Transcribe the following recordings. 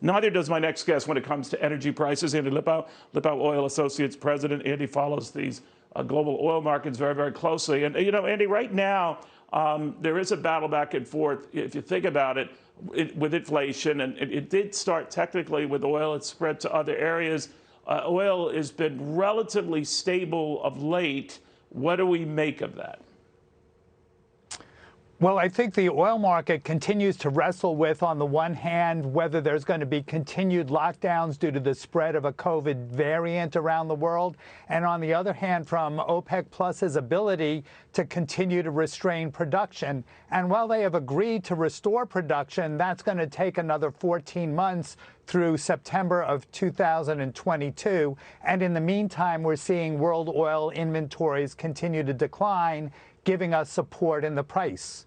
Neither does my next guest when it comes to energy prices. Andy Lipow, Lipow Oil Associates president. Andy follows these global oil markets very, very closely. And, you know, Andy, right now, there is a battle back and forth, if you think about it, with inflation. And it did start technically with oil. It's spread to other areas. Oil has been relatively stable of late. What do we make of that? Well, I think the oil market continues to wrestle with, on the one hand, whether there's going to be continued lockdowns due to the spread of a COVID variant around the world, and on the other hand, from OPEC Plus's ability to continue to restrain production. And while they have agreed to restore production, that's going to take another 14 months through September of 2022. And in the meantime, we're seeing world oil inventories continue to decline, giving us support in the price.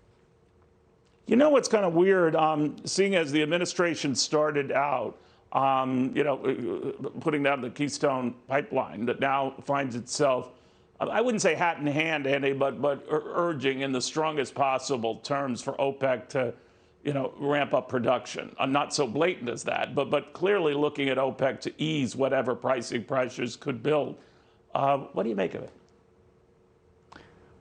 You know what's kind of weird, seeing as the administration started out, you know, putting down the Keystone pipeline that now finds itself, I wouldn't say hat in hand, Andy, but urging in the strongest possible terms for OPEC to, you know, ramp up production. Not so blatant as that, but clearly looking at OPEC to ease whatever pricing pressures could build. What do you make of it?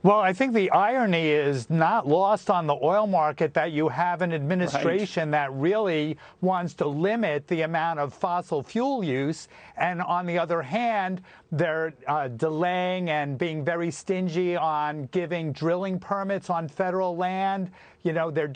Well, I think the irony is not lost on the oil market that you have an administration that really wants to limit the amount of fossil fuel use. And on the other hand, they're delaying and being very stingy on giving drilling permits on federal land. You know, they're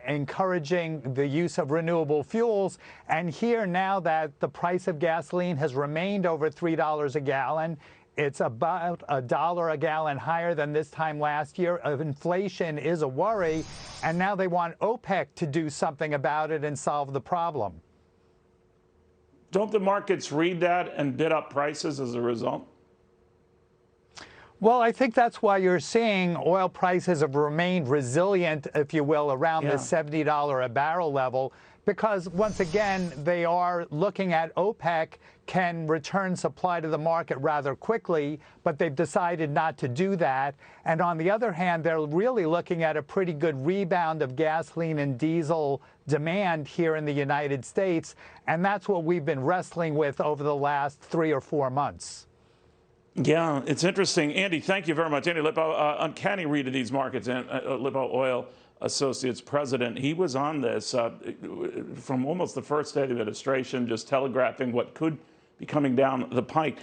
encouraging the use of renewable fuels. And here, now that the price of gasoline has remained over $3 a gallon, it's about $1 a gallon higher than this time last year. Inflation is a worry, and now they want OPEC to do something about it and solve the problem. Don't the markets read that and bid up prices as a result? Well, I think that's why you're seeing oil prices have remained resilient, if you will, around the $70 a barrel level, because once again, they are looking at OPEC can return supply to the market rather quickly, but they've decided not to do that. And on the other hand, they're really looking at a pretty good rebound of gasoline and diesel demand here in the United States. And that's what we've been wrestling with over the last 3 or 4 months. Yeah, it's interesting. Andy, thank you very much. Andy Lipow, uncanny read of these markets, and Lipow Oil Associates president. He was on this from almost the first day of the administration, just telegraphing what could be coming down the pike.